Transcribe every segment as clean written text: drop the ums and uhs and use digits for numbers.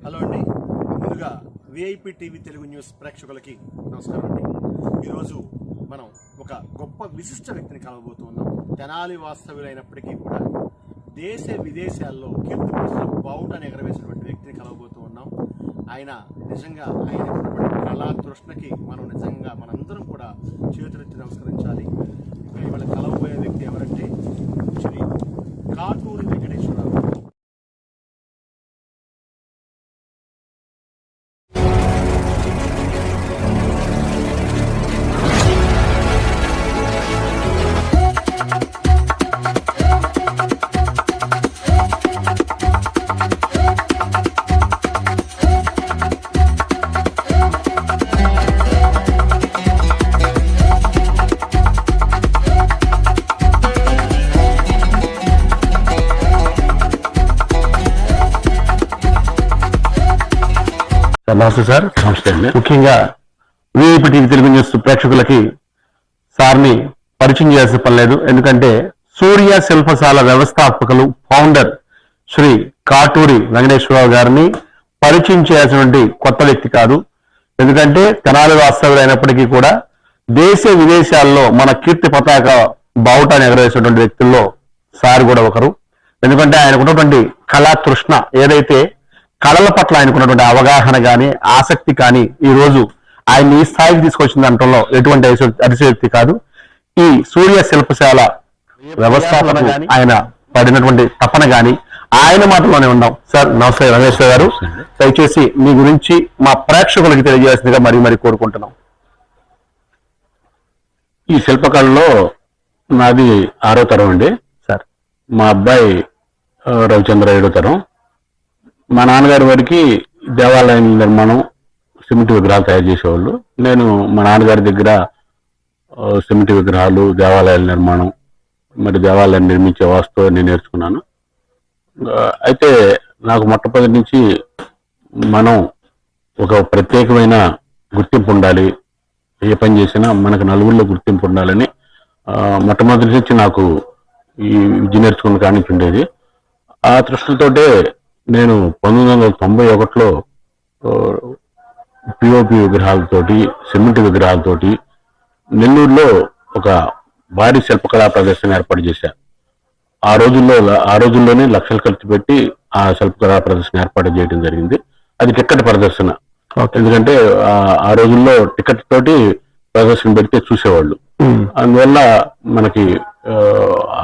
Hello అండి. ముందుగా VIP TV Telugu news ప్రేక్షకులకి నమస్కారం అండి. ఈరోజు మనం ఒక గొప్ప విశిష్ట వ్యక్తిని కలవబోతున్నాం. తెనాలి వాస్తవ్యులైనప్పటికీ కూడా దేశ విదేశాల్లో కీర్తి ప్రతిష్టలు బావుటాన్ని ఎగరవేసినటువంటి వ్యక్తిని కలవబోతూ ఉన్నాం. ఆయన నిజంగా ఆయన ఉన్నటువంటి కళా తృష్ణకి మనందరం కూడా చేతులెత్తి నమస్కరించాలి. ఇవాళ కలవబోయే వ్యక్తి ఎవరంటే శ్రీ కాటూరి వెంకటేశ్వరరావు. నమస్తే సార్. నమస్తే అండి. ముఖ్యంగా విఐపి టీవీ తెలుగు న్యూస్ ప్రేక్షకులకి సార్ని పరిచయం చేయాల్సిన పని లేదు. ఎందుకంటే సూర్య శిల్పశాల వ్యవస్థాపకులు ఫౌండర్ శ్రీ కాటూరి వెంకటేశ్వరరావు గారిని పరిచయం చేయాల్సినటువంటి కొత్త వ్యక్తి కాదు. ఎందుకంటే తెనాలి వాస్తవులు అయినప్పటికీ కూడా దేశ విదేశాల్లో మన కీర్తి పతాక బావుటాన్ని ఎగరవేసినటువంటి వ్యక్తుల్లో సార్ కూడా ఒకరు. ఎందుకంటే ఆయనకున్నటువంటి కళా తృష్ణ, ఏదైతే కళల పట్ల ఆయనకున్నటువంటి అవగాహన కానీ ఆసక్తి కానీ ఈ రోజు ఆయన్ని ఈ స్థాయికి తీసుకొచ్చిన దాంట్లో ఎటువంటి అతిశయోక్తి కాదు. ఈ సూర్య శిల్పశాల వ్యవస్థాపన ఆయన పడినటువంటి తపన గాని ఆయన మాటలోనే ఉన్నాం. సార్ నమస్తే రమేశ్వర గారు. దయచేసి మీ గురించి మా ప్రేక్షకులకి తెలియజేసిందిగా మరీ కోరుకుంటున్నాం. ఈ శిల్పకళలో నాది 6వ తరం అండి. సార్ మా అబ్బాయి రవిచంద్ర 7వ తరం. మా నాన్నగారి వారికి దేవాలయం నిర్మాణం, సిమెంట్ విగ్రహాలు తయారు చేసేవాళ్ళు. నేను మా నాన్నగారి దగ్గర సిమెంట్ విగ్రహాలు, దేవాలయాల నిర్మాణం, మరి దేవాలయం నిర్మించే వాస్తు నేను నేర్చుకున్నాను. అయితే నాకు మొట్టమొదటి నుంచి మనం ఒక ప్రత్యేకమైన గుర్తింపు ఉండాలి, ఏ పని చేసినా మనకు నలుగురిలో గుర్తింపు ఉండాలని మొట్టమొదటి నుంచి నాకు ఈ విద్య నేర్చుకున్న కాడి నుంచి ఉండేది. ఆ దృష్టితోటే నేను 1991లో పిఓపి విగ్రహాలతోటి, సిమెంట్ విగ్రహాలతోటి నెల్లూరులో ఒక భారీ శిల్పకళా ప్రదర్శన ఏర్పాటు చేశాను. ఆ రోజుల్లోనే లక్షలు ఖర్చు పెట్టి ఆ శిల్పకళా ప్రదర్శన ఏర్పాటు చేయడం జరిగింది. అది టికెట్ ప్రదర్శన. ఎందుకంటే ఆ రోజుల్లో టికెట్ తోటి ప్రదర్శన పెడితే చూసేవాళ్ళు. అందువల్ల మనకి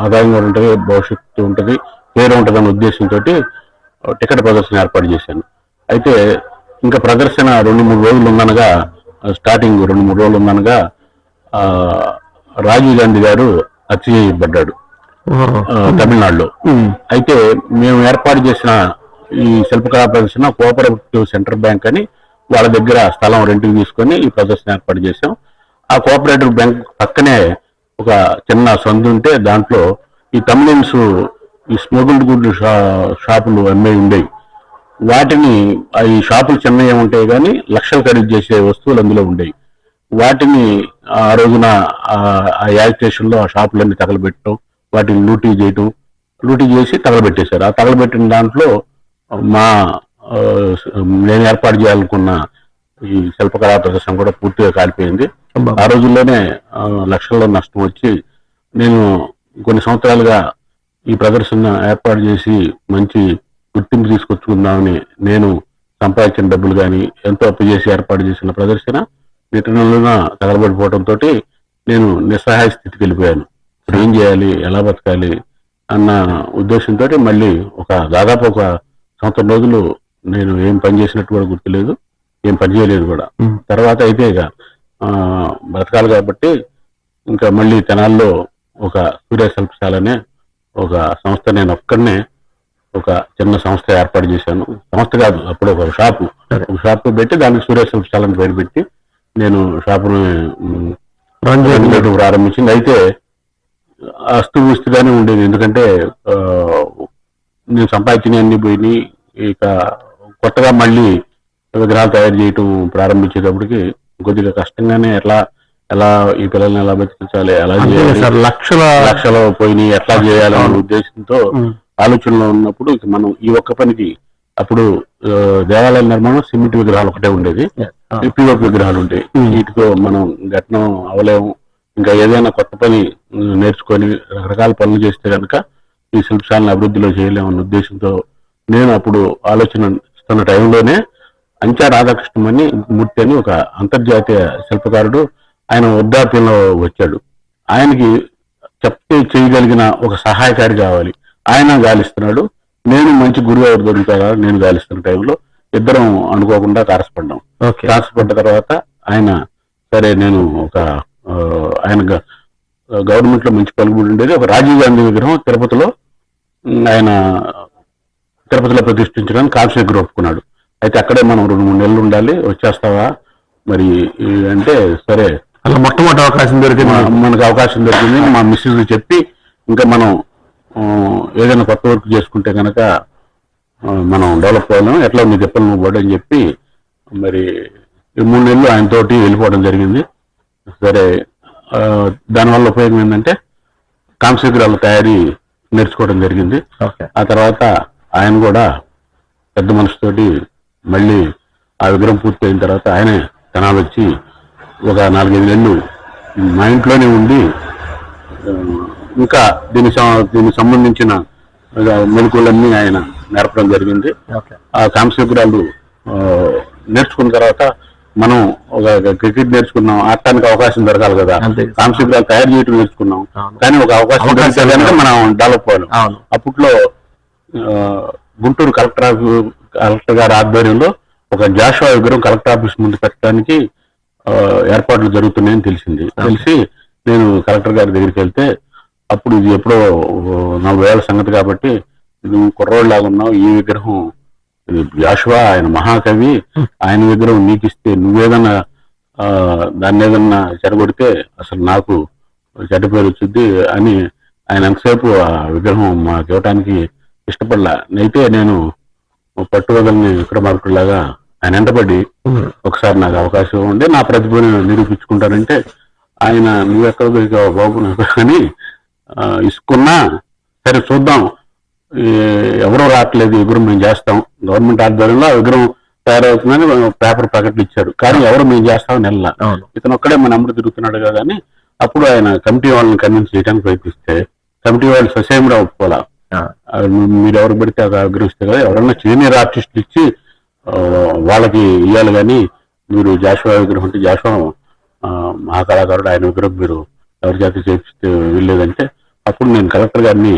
ఆదాయం కూడా ఉంటుంది, భవిష్యత్తు ఉంటుంది, పేరు ఉంటుంది అనే ఉద్దేశంతో టికెట్ ప్రదర్శన ఏర్పాటు చేశాను. అయితే ఇంకా ప్రదర్శన 2-3 రోజులు ఉందనగా, స్టార్టింగ్ 2-3 రోజులు ఉందనగా రాజీవ్ గాంధీ గారు హత్య చేయబడ్డాడు తమిళనాడులో. అయితే మేము ఏర్పాటు చేసిన ఈ శిల్పకళా ప్రదర్శన కోఆపరేటివ్ సెంట్రల్ బ్యాంక్ అని వాళ్ళ దగ్గర స్థలం రెంట్కి తీసుకొని ఈ ప్రదర్శన ఏర్పాటు చేశాం. ఆ కోఆపరేటివ్ బ్యాంక్ పక్కనే ఒక చిన్న సందు ఉంటే దాంట్లో ఈ తమిళన్స్ ఈ స్మోగుల్డ్ గుడ్ షాపులు అమ్మేవి ఉండేవి. వాటిని ఈ షాపులు చిన్నవి ఉంటాయి కానీ లక్షలు ఖరీదు చేసే వస్తువులు అందులో ఉండేవి. వాటిని ఆ రోజున ఆ యాజిటేషన్లో ఆ షాపులన్నీ తగలబెట్టడం, వాటిని లూటీ చేసి తగలబెట్టేశారు. ఆ తగలబెట్టిన దాంట్లో నేను ఏర్పాటు చేయాలనుకున్న ఈ శిల్పకళా ప్రదర్శన కూడా పూర్తిగా కాలిపోయింది. ఆ రోజుల్లోనే లక్షల్లో నష్టం వచ్చి నేను కొన్ని సంవత్సరాలుగా ఈ ప్రదర్శన ఏర్పాటు చేసి మంచి గుర్తింపు తీసుకొచ్చుకుందామని నేను సంపాదించిన డబ్బులు కానీ ఎంతో అప్పు చేసి ఏర్పాటు చేసిన ప్రదర్శన నిటనలుగా తగలబడిపోవడంతో నేను నిస్సహాయ స్థితికి వెళ్ళిపోయాను. ఇప్పుడు ఏం చేయాలి, ఎలా బతకాలి అన్న ఉద్దేశంతో మళ్ళీ దాదాపు ఒక సంవత్సరం రోజులు నేను ఏం పని చేసినట్టు కూడా గుర్తులేదు, ఏం పని చేయలేదు కూడా. తర్వాత అయితే ఇక బ్రతకాలి కాబట్టి ఇంకా మళ్ళీ తెనాల్లో ఒక సూర్య శిల్పశాలనే ఒక సంస్థ, నేను ఒక్కడనే ఒక చిన్న సంస్థ ఏర్పాటు చేశాను. సంస్థ కాదు, అప్పుడు ఒక షాపు పెట్టి దానికి సూర్య శిల్పశాలని పేరు పెట్టి నేను షాపును ప్రారంభించింది. అయితే అస్తుగానే ఉండేది. ఎందుకంటే నేను సంపాదించిన అన్ని పోయినాయి. ఇక కొత్తగా మళ్ళీ విగ్రహాలు తయారు చేయటం ప్రారంభించేటప్పటికి కొద్దిగా కష్టంగానే ఎలా ఈ పిల్లల్ని ఎలా బతికించాలి, ఎలా చేయాలి, లక్షలు పోయినాయి, ఎట్లా చేయాలనే ఉద్దేశంతో ఆలోచనలో ఉన్నప్పుడు మనం ఈ ఒక్క పనికి అప్పుడు దేవాలయ నిర్మాణం సిమెంట్ విగ్రహాలు ఒకటే ఉండేది, పిఓపి విగ్రహాలు ఉంటాయి. వీటితో మనం ఘటన అవలేము. ఇంకా ఏదైనా కొత్త పని నేర్చుకొని రకరకాల పనులు చేస్తే కనుక ఈ శిల్పశాలను అభివృద్ధిలో చేయలేమన్న ఉద్దేశంతో నేను అప్పుడు ఆలోచన ఇస్తున్న టైంలోనే అంచా రాధాకృష్ణమణి మూర్తి అని ఒక అంతర్జాతీయ శిల్పకారుడు ఆయన వృద్ధాప్యంలో వచ్చాడు. ఆయనకి చెప్తే చేయగలిగిన ఒక సహాయకారి కావాలి. ఆయన గాలిస్తున్నాడు, నేను మంచి గురువు ఎవరు దొరుకుతారా నేను గాలిస్తున్న టైంలో ఇద్దరం అనుకోకుండా తారసపడ్డాం. తారసపడ్డ తర్వాత ఆయన సరే నేను ఒక ఆయన గవర్నమెంట్ లో మంచి పలుకుబడి ఉండేది. ఒక రాజీవ్ గాంధీ విగ్రహం తిరుపతిలో ప్రతిష్ఠించడానికి కాంస్య ఒప్పుకున్నాడు. అయితే అక్కడే మనం 2-3 నెలలు ఉండాలి, వచ్చేస్తావా మరి అంటే సరే. అలా మొట్టమొదటి అవకాశం దొరికింది, మనకు అవకాశం దొరికింది. మా మిస్సెస్ చెప్పి ఇంకా మనం ఏదైనా కొత్త వర్క్ చేసుకుంటే కనుక మనం డెవలప్ అవ్వలేము, ఎట్లా నీ చెప్పలు నువ్వు పడు అని చెప్పి మరి 3 నెలలు ఆయనతోటి వెళ్ళిపోవడం జరిగింది. సరే, దానివల్ల ఉపయోగం ఏంటంటే కాంస్య విగ్రహాల తయారీ నేర్చుకోవడం జరిగింది. ఆ తర్వాత ఆయన కూడా పెద్ద మనసుతోటి మళ్ళీ ఆ విగ్రహం పూర్తి అయిన తర్వాత ఆయనే తెనాలి వచ్చి ఒక 4-5 నెలలు మా ఇంట్లోనే ఉండి ఇంకా దీనికి సంబంధించిన మెలకువలన్నీ ఆయన నేర్పడం జరిగింది. ఆ కాంస్య విగ్రహాలు నేర్చుకున్న తర్వాత మనం ఒక క్రికెట్ నేర్చుకున్నాం, ఆడటానికి అవకాశం దొరకాలి కదా, కాంస్య విగ్రహాలు తయారు చేయడం నేర్చుకున్నాం. కానీ ఒక అవకాశం దొరికితే కనుక మనం డెవలప్ అవ్వాలి. అప్పట్లో గుంటూరు కలెక్టర్ గారి ఆధ్వర్యంలో ఒక జాషువా విగ్రహం కలెక్టర్ ఆఫీస్ ముందు పెట్టడానికి ఏర్పాట్లు జరుగుతున్నాయని తెలిసి నేను కలెక్టర్ గారి దగ్గరికి వెళ్తే అప్పుడు ఇది ఎప్పుడో 40 ఏళ్ల సంగతి కాబట్టి నువ్వు కుర్రోళ్ళలాగా ఉన్నావు, ఈ విగ్రహం జాషువా ఆయన మహాకవి, ఆయన విగ్రహం నీకు ఇస్తే నువ్వేదన్నా దాన్ని ఏదన్నా చెడగొడితే అసలు నాకు చెడ్డ పేరు వచ్చింది అని ఆయన ఎంతసేపు ఆ విగ్రహం మాకు ఇవ్వటానికి ఇష్టపడలా. అయితే నేను పట్టువదలని విక్రమార్కుడిలాగా ఆయన ఎంటపడి ఒకసారి నాకు అవకాశం ఉండి నా ప్రతిభను నిరూపించుకుంటానంటే ఆయన నువ్వెక్కడ దొరికావు బాబు అని ఇసుకున్నా సరే చూద్దాం, ఎవరో రావట్లేదు, విగ్రహం మేము చేస్తాం, గవర్నమెంట్ ఆధ్వర్యంలో ఆ విగ్రహం తయారవుతుందని పేపర్ ప్రకటన ఇచ్చారు. కానీ ఎవరు మేము చేస్తామని నెల ఇతను ఒక్కడే మన అమృత తిరుగుతున్నాడు కదా అని అప్పుడు ఆయన కమిటీ వాళ్ళని కన్విన్స్ చేయడానికి ప్రయత్నిస్తే కమిటీ వాళ్ళు ససేమిరా ఒప్పుకోవాలా, మీరు ఎవరు పెడితే అది విగ్రహిస్తే కదా, ఎవరన్నా సీనియర్ ఆర్టిస్టులు ఇచ్చి వాళ్ళకి ఇవ్వాలి, కానీ మీరు జాషువా విగ్రహం అంటే జాషువా మహాకళాకారుడు, ఆయన విగ్రహం మీరు ఎవరి చేత చేపిస్తే వీల్లేదంటే అప్పుడు నేను కలెక్టర్ గారిని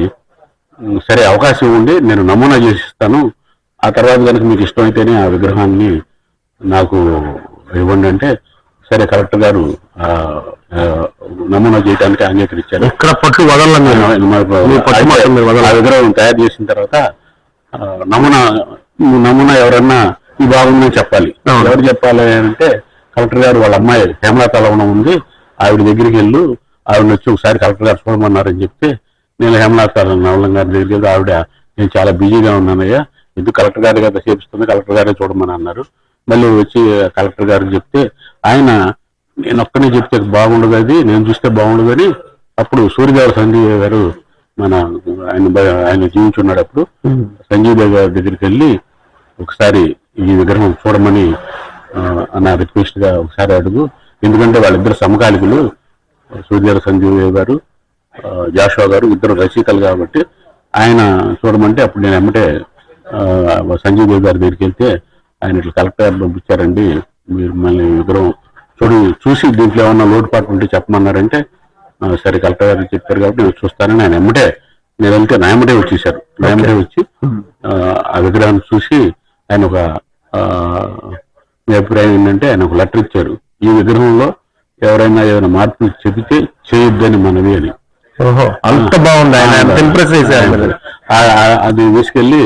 సరే అవకాశం ఉండి నేను నమూనా చేసిస్తాను, ఆ తర్వాత కనుక మీకు ఇష్టమైతేనే ఆ విగ్రహాన్ని నాకు ఇవ్వండి అంటే సరే కలెక్టర్ గారు నమూనా చేయడానికి అంగీకరించారు. ఇక్కడ పట్టు వదలని ఆ విగ్రహం తయారు చేసిన తర్వాత నమూనా ఎవరన్నా ఈ బాగుందని చెప్పాలి. ఎవరు చెప్పాలి అంటే కలెక్టర్ గారు వాళ్ళ అమ్మాయి హేమలత లవణం ఉంది, ఆవిడ దగ్గరికి వెళ్ళు, ఆవిడ వచ్చి ఒకసారి కలెక్టర్ గారు చూడమన్నారని చెప్తే నేను హేమలత నవలం గారి దగ్గరికి వెళ్తే ఆవిడ నేను చాలా బిజీగా ఉన్నానయ్యా, ఎందుకు కలెక్టర్ గారి కదా చేపిస్తుంది, కలెక్టర్ గారే చూడమని అన్నారు. మళ్ళీ వచ్చి కలెక్టర్ గారికి చెప్తే ఆయన నేను ఒక్కనే చెప్తే బాగుండదు, అది నేను చూస్తే బాగుండదు అని అప్పుడు సూర్యదేవ సంజీవ్ గారు ఆయన జీవించున్నాడు. అప్పుడు సంజీవ్ దేవ్ గారి దగ్గరికి వెళ్ళి ఒకసారి ఈ విగ్రహం చూడమని నా రిక్వెస్ట్ గా ఒకసారి అడుగు, ఎందుకంటే వాళ్ళిద్దరు సమకాలికులు, సూర్యదేవ సంజీవ్ గారు జాషువా గారు ఇద్దరు రచయితలు కాబట్టి ఆయన చూడమంటే అప్పుడు నేను ఎమ్మటే సంజీవ్ దేవ్ గారి దగ్గరికి వెళ్తే ఆయన ఇట్లా కలెక్టర్ గారు పంపించారండి, మీరు మళ్ళీ విగ్రహం చూసి దీంట్లో ఏమన్నా లోటుపాటు ఉంటే చెప్పమన్నారంటే సరే కలెక్టర్ గారు చెప్పారు కాబట్టి నేను చూస్తానని ఆయన ఎమ్మటే నేను వెళ్తే నా ఎమ్మటే వచ్చేసారు. నా ఎమ్మటే వచ్చి ఆ విగ్రహాన్ని చూసి ఆయన ఒక మీ అభిప్రాయం ఏంటంటే ఆయన ఒక లెటర్ ఇచ్చారు, ఈ విగ్రహంలో ఎవరైనా ఏదైనా మార్పులు చెబితే చేయొద్దని మనవి అని. అంత బాగుంది, ఆయన ఇంప్రెస్ చేశారు. అది తీసుకెళ్లి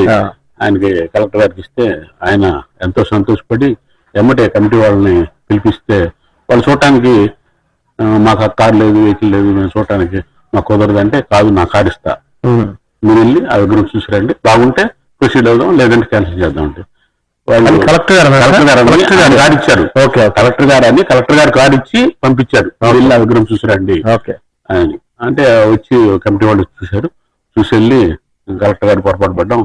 ఆయనకి కలెక్టర్ గారికి ఇస్తే ఆయన ఎంతో సంతోషపడి ఎమ్మటే కమిటీ వాళ్ళని పిలిపిస్తే వాళ్ళు చూడటానికి మాకు కారు లేదు, వెహికల్ లేదు, మేము చూడటానికి మాకు కుదరదంటే కాదు నా కారు ఇస్తా, మీరు వెళ్ళి ఆ విగ్రహం చూసిరండి, బాగుంటే ప్రొసీడ్ అవుదాం, లేదంటే క్యాన్సిల్ చేద్దాం అంటే వాళ్ళు కలెక్టర్ గారు కార్డు ఇచ్చారు. కలెక్టర్ గారు అని కలెక్టర్ గారు కార్డు ఇచ్చి పంపించారు, వెళ్ళి ఆ విగ్రహం చూసిరండి అని. అంటే వచ్చి కమిటీ వాళ్ళు చూశారు, చూసి వెళ్ళి కలెక్టర్ గారు పొరపాటు పడ్డాం,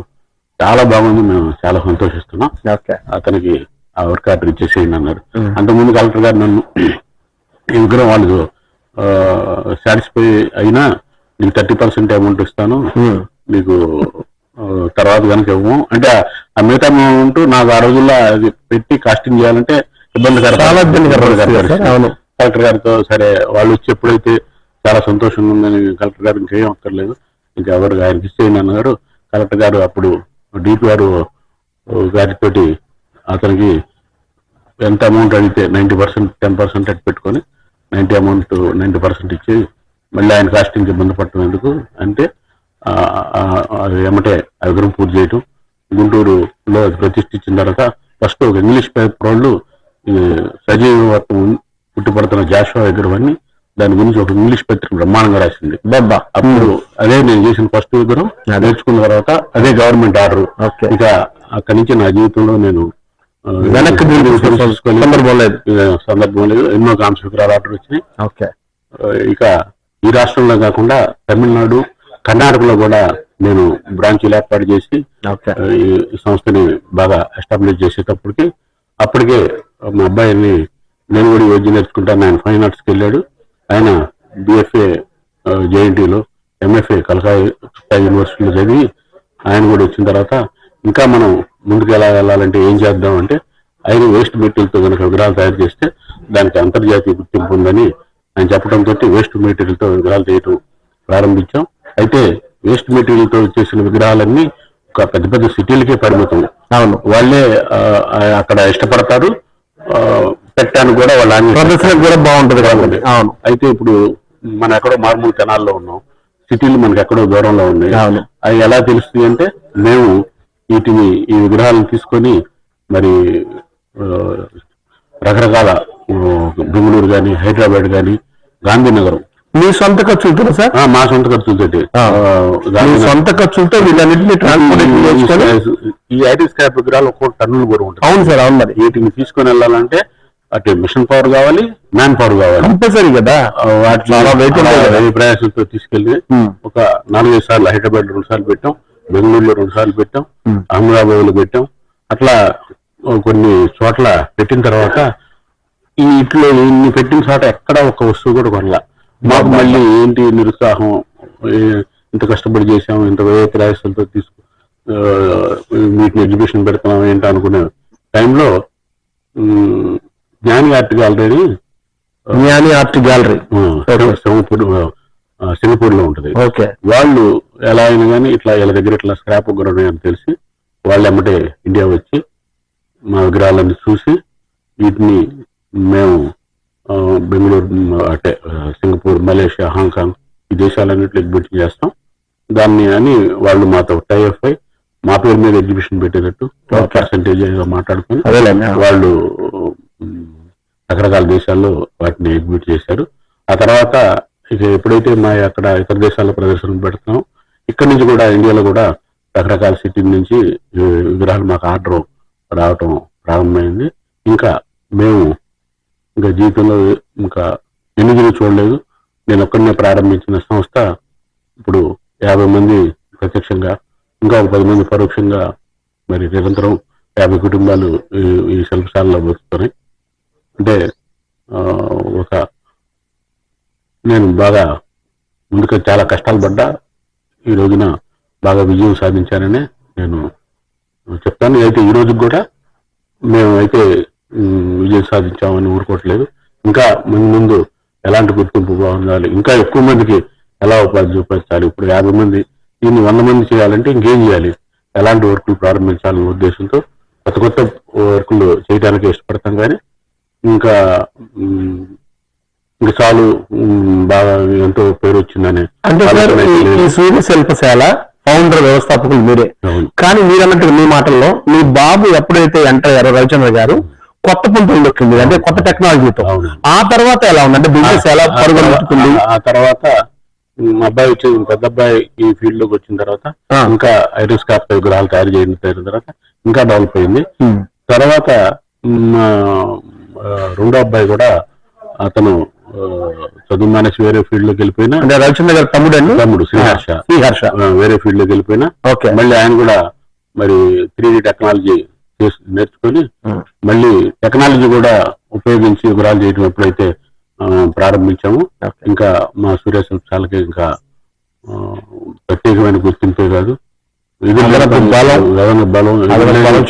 చాలా బాగుంది, మేము చాలా సంతోషిస్తున్నాం. ఓకే. అతనికి ఆ వర్క్ ఆర్డర్ ఇచ్చేసేయండి అన్నారు. అంతకుముందు కలెక్టర్ గారు నన్ను ఈ విగ్రహం వాళ్ళు సాటిస్ఫై అయినా నీకు 30% అమౌంట్ ఇస్తాను, నీకు తర్వాత కనుక ఇవ్వము అంటే ఆ మిగతా అమౌంట్ నాకు ఆ రోజుల్లో అది పెట్టి కాస్టింగ్ చేయాలంటే కలెక్టర్ గారితో సరే వాళ్ళు వచ్చి ఎప్పుడైతే చాలా సంతోషంగా ఉందని కలెక్టర్ గారు ఇంకేం అక్కర్లేదు, ఇంకా ఎవరు ఆయనకి ఇచ్చేయండి అన్నారు. కలెక్టర్ గారు అప్పుడు డిపి గారు గారితో అతనికి ఎంత అమౌంట్ అడిగితే 90% 10% అటు పెట్టుకొని 90% ఇచ్చి మళ్ళీ ఆయన కాస్టింగ్కి ఇబ్బంది పడటం ఎందుకు అంటే ఏమంటే ఆ విగ్రహం పూర్తి చేయటం. గుంటూరులో ప్రతిష్ఠించిన తర్వాత ఫస్ట్ ఒక ఇంగ్లీష్ పేపర్ వాళ్ళు సజీవ పుట్టిపడుతున్న జాషువా విగ్రహాన్ని దాని గురించి ఒక ఇంగ్లీష్ పత్రిక బ్రహ్మాండంగా రాసింది. అప్పుడు అదే నేను చేసిన ఫస్ట్ విగ్రహం నేర్చుకున్న తర్వాత అదే గవర్నమెంట్ ఆర్డర్. ఇక అక్కడి నుంచి నా జీవితంలో నేను వెనక్కి సందర్భం లేదు. ఎన్నో కాంస్య విగ్రహాలు ఆర్డర్ వచ్చినాయి. ఇక ఈ రాష్ట్రంలో కాకుండా తమిళనాడు, కర్ణాటకలో కూడా నేను బ్రాంచీలు ఏర్పాటు చేసి ఈ సంస్థని బాగా ఎస్టాబ్లిష్ చేసేటప్పటికి అప్పటికే మా అబ్బాయిని నేను కూడా వైద్యం నేర్చుకుంటాను, ఆయన ఫైన్ ఆర్ట్స్కి వెళ్ళాడు. ఆయన బిఎఫ్ఏ జేఎన్టీలో, ఎంఎఫ్ఏ కలకత్తా యూనివర్సిటీలో చదివి ఆయన కూడా వచ్చిన తర్వాత ఇంకా మనం ముందుకు ఎలా వెళ్ళాలంటే ఏం చేద్దాం అంటే ఆయన వేస్ట్ మెటీరియల్తో కనుక విగ్రహాలు తయారు చేస్తే దానికి అంతర్జాతీయ గుర్తింపు ఉందని ఆయన చెప్పడంతో వేస్ట్ మెటీరియల్తో విగ్రహాలు చేయటం ప్రారంభించాం. అయితే వేస్ట్ మెటీరియల్తో చేసిన విగ్రహాలన్నీ ఒక పెద్ద పెద్ద సిటీలకే పరిమితం. వాళ్ళే అక్కడ ఇష్టపడతారు, పెట్టడానికి కూడా వాళ్ళ ప్రదర్శన కూడా బాగుంటది కాబట్టి. అయితే ఇప్పుడు మనం ఎక్కడో మారుమూల తెనాల్లో ఉన్నాం, సిటీలు మనకి ఎక్కడో దూరంలో ఉన్నాయి. అవి ఎలా తెలుస్తుంది అంటే మేము ఈ విగ్రహాలను తీసుకొని మరి రకరకాల బెంగళూరు కానీ, హైదరాబాద్ కానీ, గాంధీనగరం మీ సొంత ఖర్చులతో సార్? మా సొంత ఖర్చులతో సొంత ఖర్చులతో వీళ్ళన్నింటినీ ట్రాన్స్పోర్ట్ ఈ ఐటీ స్క్రాప్ విగ్రహాలు ఒక్కొక్క టన్నులు కూడా ఉంటాయి. అవును సార్, అవును. మరి వీటిని తీసుకొని వెళ్ళాలంటే అటు మిషన్ పవర్ కావాలి, మ్యాన్ పవర్ కావాలి, కంపల్సరీ కదా. వాటి ప్రయాసంతో తీసుకెళ్లి ఒక 4-5 సార్లు హైదరాబాద్ 2 సార్లు పెట్టాం, బెంగళూరులో 2 సార్లు పెట్టాం, అహ్మదాబాద్ లో పెట్టాం. అట్లా కొన్ని చోట్ల పెట్టిన తర్వాత ఇట్లో ఇన్ని పెట్టిన చోట ఎక్కడ ఒక వస్తువు కూడా కొనలా. మాకు మళ్ళీ ఏంటి నిరుత్సాహం, ఇంత కష్టపడి చేసాము, ఇంత వ్యయ ప్రయాసాలతో వీటిని ఎగ్జిబిషన్ పెడుతున్నాం ఏంటి అనుకునే టైంలో జ్ఞాని ఆర్ట్ గ్యాలరీ సింగపూర్ లో ఉంటది. వాళ్ళు ఎలా అయినా కానీ ఇట్లా వీళ్ళ దగ్గర ఇట్లా స్క్రాప్ విగ్రహం అని తెలిసి వాళ్ళు ఎమ్మటే ఇండియా వచ్చి మా విగ్రహాలన్నీ చూసి వీటిని మేము బెంగళూరు అంటే సింగపూర్, మలేషియా, హాంకాంగ్ ఈ దేశాలన్నింటిలో ఎగ్జిబిషన్ చేస్తాం. దాన్ని అని వాళ్ళు మాతో టైఅప్ అయి మా పేరు మీద ఎగ్జిబిషన్ పెట్టేటట్టు పర్సంటేజ్ మాట్లాడుకుని వాళ్ళు రకరకాల దేశాల్లో వాటిని ఎగ్జిబిట్ చేశారు. ఆ తర్వాత ఇక ఎప్పుడైతే మా అక్కడ ఇతర దేశాల్లో ప్రదర్శనలు పెడుతున్నాం, ఇక్కడ నుంచి కూడా ఇండియాలో కూడా రకరకాల సిటీల నుంచి విగ్రహాలు మాకు ఆర్డర్ రావటం ప్రారంభమైంది. ఇంకా మేము ఇంకా జీవితంలో ఇంకా ఎన్నికలు చూడలేదు. నేను ఒక్కడనే ప్రారంభించిన సంస్థ ఇప్పుడు 50 మంది ప్రత్యక్షంగా, ఇంకా ఒక 10 మంది పరోక్షంగా మరి నిరంతరం 50 కుటుంబాలు ఈ శిల్పశాలలో బతుకుతున్నాయి. అంటే నేను బాగా ముందుకు చాలా కష్టాలు పడ్డా ఈ రోజున బాగా విజయం సాధించానని నేను చెప్తాను. అయితే ఈ రోజు కూడా మేము అయితే విజయం సాధించామని ఊరుకోవట్లేదు. ఇంకా ముందు ఎలాంటి గుర్తింపు బాగుండాలి, ఇంకా ఎక్కువ మందికి ఎలా ఉపాధి చూపించాలి. ఇప్పుడు 50 మంది, దీన్ని 100 మంది చేయాలంటే ఇంకేం చేయాలి, ఎలాంటి వర్కులు ప్రారంభించాలనే ఉద్దేశంతో కొత్త కొత్త వర్కులు చేయడానికి ఇష్టపడతాం. కానీ ఇంకా చాలు, బాగా ఎంతో పేరు వచ్చిందని. అంటే ఈ సూర్య శిల్పశాల ఫౌండర్, వ్యవస్థాపకులు మీరే. కానీ మీరు అన్నట్టు మీ మాటల్లో మీ బాబు ఎప్పుడైతే ఎంటర్ అయ్యారో రవిచంద్ర గారు, కొత్త పుంతలు దొక్కింది అంటే కొత్త టెక్నాలజీతో. ఆ తర్వాత ఎలా ఉంది అంటే బిజినెస్ ఎలా పరుగుతుంది? ఆ తర్వాత మా అబ్బాయి వచ్చి, పెద్ద అబ్బాయి ఈ ఫీల్డ్ లోకి వచ్చిన తర్వాత ఇంకా ఐరోస్కాప్ విగ్రహాలు తయారు చేయడం తర్వాత ఇంకా డెవలప్ అయింది. తర్వాత రెండో అబ్బాయి కూడా అతను చదువు మానేసి వేరే ఫీల్డ్ లోకి వెళ్ళిపోయినా, అంటే రవిచంద్ర గారు తమ్ముడు శ్రీహర్ష వేరే ఫీల్డ్ లోకి వెళ్ళిపోయినా మళ్ళీ ఆయన కూడా మరి 3D టెక్నాలజీ నేర్చుకొని మళ్ళీ టెక్నాలజీ కూడా ఉపయోగించి విగ్రహాలు చేయడం ఎప్పుడైతే ప్రారంభించాము, ఇంకా మా సూర్య శిల్పశాలకి ఇంకా ప్రత్యేకమైన గుర్తింపే కాదు, బలం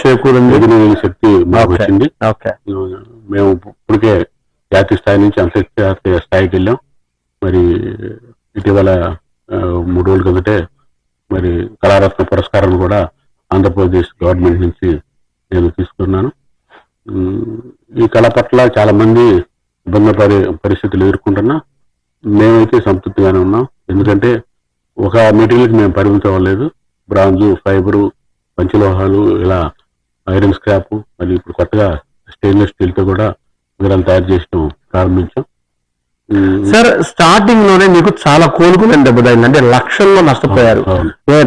చేకూరింది, శక్తి మాకు వచ్చింది. మేము ఇప్పటికే జాతీయ స్థాయి నుంచి అంతర్జాతీయ స్థాయికి వెళ్ళాం. మరి ఇటీవల 3 రోజుల కిందటే మరి కళారత్న పురస్కారం కూడా ఆంధ్రప్రదేశ్ గవర్నమెంట్ నుంచి నేను తీసుకున్నాను. ఈ కళ పట్ల చాలా మంది ఇబ్బంది పరిస్థితులు ఎదుర్కొంటున్నా మేమైతే సంతృప్తిగానే ఉన్నాం. ఎందుకంటే ఒక మెటీరియల్కి మేము పరిమితం అవ్వలేదు. బ్రాంజు, ఫైబరు, పంచలోహాలు, ఇలా ఐరన్ స్క్రాప్, మరి ఇప్పుడు కొత్తగా స్టెయిన్లెస్ స్టీల్ తో కూడా విగ్రహాలు తయారు చేయడం ప్రారంభించాం. సార్, స్టార్టింగ్ లోనే మీకు చాలా కోలుకునే దెబ్బతైంది, అంటే లక్షల్లో నష్టపోయారు.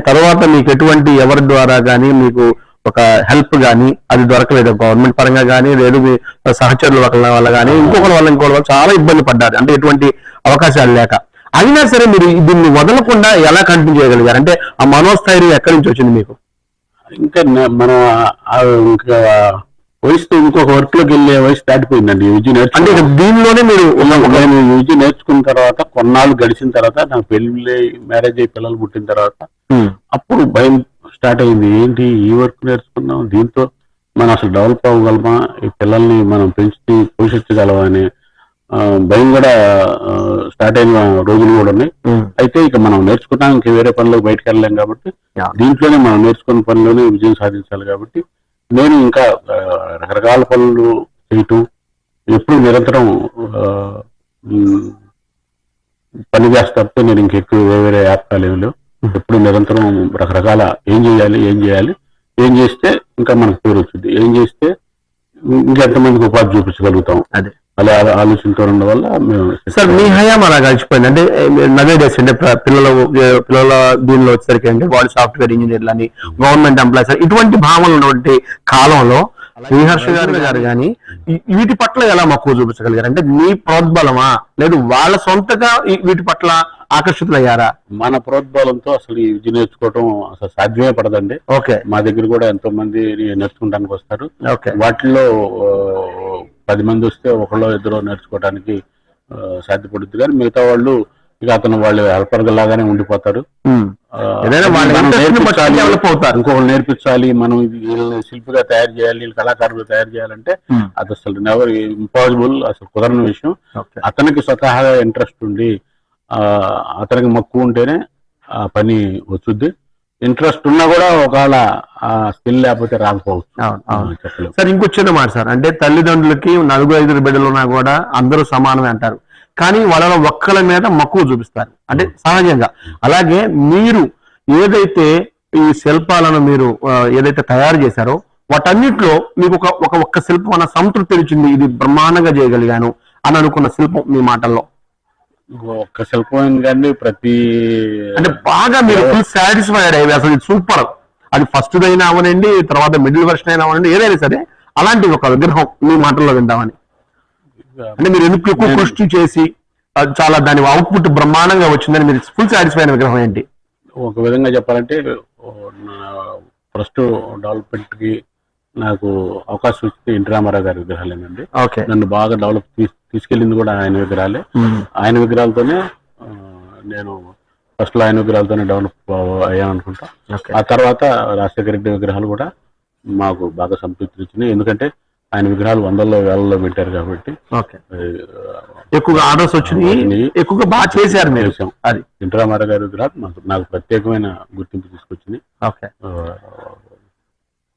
తర్వాత మీకు ఎటువంటి ఎవరి ద్వారా కానీ మీకు ఒక హెల్ప్ కానీ అది దొరకలేదు, గవర్నమెంట్ పరంగా కానీ లేదు మీ సహచరుల వల్ల కానీ ఇంకొకరి వల్ల చాలా ఇబ్బంది పడ్డారు, అంటే ఎటువంటి అవకాశాలు లేక. అయినా సరే మీరు దీన్ని వదలకుండా ఎలా కంటిన్యూ చేయగలిగారు? అంటే ఆ మనోస్థైర్యం ఎక్కడి నుంచి వచ్చింది మీకు? ఇంకా మనం ఇంకా వయసు ఇంకొక వర్క్ లోకి వెళ్ళే వయసు దాటిపోయిందండి. యూజీ అంటే దీనిలోనే మీరు నేను యూజీ నేర్చుకున్న తర్వాత కొన్నాళ్ళు గడిచిన తర్వాత నాకు పెళ్లి మ్యారేజ్ అయ్యి పిల్లలు పుట్టిన తర్వాత అప్పుడు భయం స్టార్ట్ అయింది. ఏంటి ఈ వర్క్ నేర్చుకున్నాం, దీంతో మనం అసలు డెవలప్ అవ్వగలమా, ఈ పిల్లల్ని మనం పెంచి పోషించగలమా అనే భయం కూడా స్టార్ట్ అయిన రోజులు కూడా ఉన్నాయి. అయితే ఇక మనం నేర్చుకున్నాం, ఇంక వేరే పనులకు బయటకు వెళ్ళలేం కాబట్టి దీంట్లోనే మనం నేర్చుకున్న పనిలోనే విజయం సాధించాలి కాబట్టి నేను ఇంకా రకరకాల పనులు చేయటం, ఎప్పుడు నిరంతరం పని చేస్తే నేను ఇంకెక్కువ వేరే యాప్కాలు ఏమి లేవు. ఎప్పుడు నిరంతరం రకరకాల ఏం చేయాలి, ఏం చేస్తే ఇంకా మనకు పేరు వచ్చింది, ఏం చేస్తే ఇంకెంతమందికి ఉపాధి చూపించగలుగుతాం, అదే అలా ఆలోచనతో ఉండడం వల్ల మేము. సార్, మీ హయాం అలా గడిచిపోయింది, అంటే నవే డేస్ అంటే పిల్లల దీనిలో వచ్చేసరికి అంటే వాళ్ళు సాఫ్ట్వేర్ ఇంజనీర్లు అని, గవర్నమెంట్ ఎంప్లాయీస్ ఇటువంటి భావనలు ఉన్నటువంటి కాలంలో శ్రీహర్ష గారు కానీ వీటి పట్ల ఎలా మక్కువ చూపించగలిగారు? అంటే మీ ప్రోద్బలమా లేదు వాళ్ళ సొంతగా వీటి పట్ల ఆకర్షితులయ్యారా? మన ప్రోద్బలంతో అసలు ఈ విద్య నేర్చుకోవటం అసలు సాధ్యమే పడదండి. ఓకే, మా దగ్గర కూడా ఎంతో మంది నేర్చుకోవడానికి వస్తారు. ఓకే, వాటిల్లో 10 మంది వస్తే ఒకళ్ళో ఇద్దరు నేర్చుకోవడానికి సాధ్యపడుద్ది, కానీ మిగతా వాళ్ళు ఇక వాళ్ళు హెల్పర్ లాగానే ఉండిపోతారు. ఇంకొకరు నేర్పించాలి, మనం శిల్పిగా తయారు చేయాలి, కళాకారులు తయారు చేయాలంటే అది అసలు నెవర్ ఇంపాసిబుల్, అసలు కుదరని విషయం. అతనికి స్వతహాగా ఇంట్రెస్ట్ ఉండి అతనికి మక్కువ ఉంటేనే ఆ పని వచ్చుద్ది. ఇంట్రెస్ట్ ఉన్నా కూడా ఒకవేళ స్కిల్ లేకపోతే రాకపోవచ్చు. చెప్పలేదు సార్. ఇంకో చిన్న మాట సార్, అంటే తల్లిదండ్రులకి 4-5 బిడ్డలు ఉన్నా కూడా అందరూ సమానమే అంటారు, కానీ వాళ్ళ ఒక్కల మీద మక్కువ చూపిస్తారు, అంటే సహజంగా. అలాగే మీరు ఏదైతే ఈ శిల్పాలను మీరు ఏదైతే తయారు చేశారో వాటన్నిటిలో మీకు ఒక్క శిల్పం అన్న సంతృప్తి ఇచ్చింది, ఇది బ్రహ్మాండంగా చేయగలిగాను అని అనుకున్న శిల్పం మీ మాటల్లో? ఒక్క శిల్పం కానీ ప్రతి అంటే బాగా మీరు ఫుల్ సాటిస్ఫైడ్ అయ్యి అసలు సూపర్, అది ఫస్ట్ అయినా అవనండి, తర్వాత మిడిల్ వర్షన్ అయినా అవనండి, ఏదైనా సరే అలాంటి ఒక విగ్రహం మీ మాటల్లో విందామని. అంటే మీరు ఎందుకు ఎక్కువ కృషి చేసి చాలా దాని అవుట్పుట్ బ్రహ్మాండంగా వచ్చిందని మీరు ఫుల్ సాటిస్ఫై అయిన విగ్రహం ఏంటి? ఒక విధంగా చెప్పాలంటే ఫస్ట్ డెవలప్మెంట్ కి నాకు అవకాశం ఇస్తే ఎన్టీ రామారావు గారి విగ్రహాలేనండి. నన్ను బాగా డెవలప్ తీసుకెళ్ళింది కూడా ఆయన విగ్రహాలే. ఆయన విగ్రహాలతోనే నేను ఫస్ట్ లో ఆయన విగ్రహాలతోనే డెవలప్ అయ్యాను అనుకుంటా. ఆ తర్వాత రాజశేఖర రెడ్డి విగ్రహాలు కూడా మాకు బాగా సంతృప్తి ఇచ్చినాయి, ఎందుకంటే ఆయన విగ్రహాలు 100లో 1000లో పెట్టారు కాబట్టి ఎక్కువగా ఆర్డర్స్ వచ్చినాయి, ఎక్కువగా బాగా చేశారు మీరు. అది ఎన్టీ రామారావు గారి విగ్రహాలు నాకు ప్రత్యేకమైన గుర్తింపు తీసుకొచ్చింది,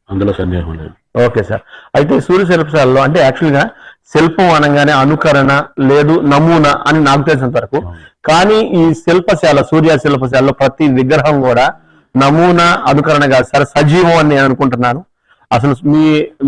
అందులో సందేహం లేదు. Okay sir. అయితే సూర్య శిల్పశాలలో అంటే యాక్చువల్ గా శిల్పం అనగానే అనుకరణ లేదు నమూనా అని నాకు తెలిసినంత వరకు, కానీ ఈ శిల్పశాల సూర్య శిల్పశాలలో ప్రతి విగ్రహం కూడా నమూనా అనుకరణ కాదు సార్, సజీవం అని నేను అనుకుంటున్నాను. అసలు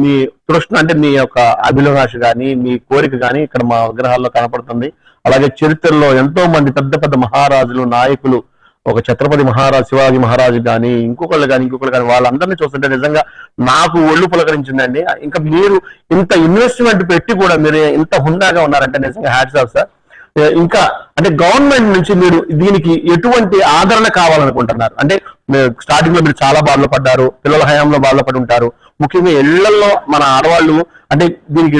మీ తృష్ణ అంటే మీ యొక్క అభిలాష కానీ మీ కోరిక కానీ ఇక్కడ మా విగ్రహాల్లో కనపడుతుంది. అలాగే చరిత్రలో ఎంతో మంది పెద్ద పెద్ద మహారాజులు, నాయకులు, ఒక ఛత్రపతి మహారాజు, శివాజీ మహారాజు కానీ ఇంకొకళ్ళు కానీ వాళ్ళందరినీ చూస్తుంటే నిజంగా నాకు ఒళ్ళు పులకరించిందండి. ఇంకా మీరు ఇంత ఇన్వెస్ట్మెంట్ పెట్టి కూడా మీరు ఇంత హుందాగా ఉన్నారంటే నిజంగా హ్యాట్స్ ఆఫ్ సార్. ఇంకా అంటే గవర్నమెంట్ నుంచి మీరు దీనికి ఎటువంటి ఆదరణ కావాలనుకుంటున్నారు? అంటే స్టార్టింగ్ లో మీరు చాలా బాధలు పడ్డారు, పిల్లల హయాంలో బాధలు పడి ఉంటారు, ముఖ్యంగా ఇళ్లలో మన ఆడవాళ్ళు అంటే దీనికి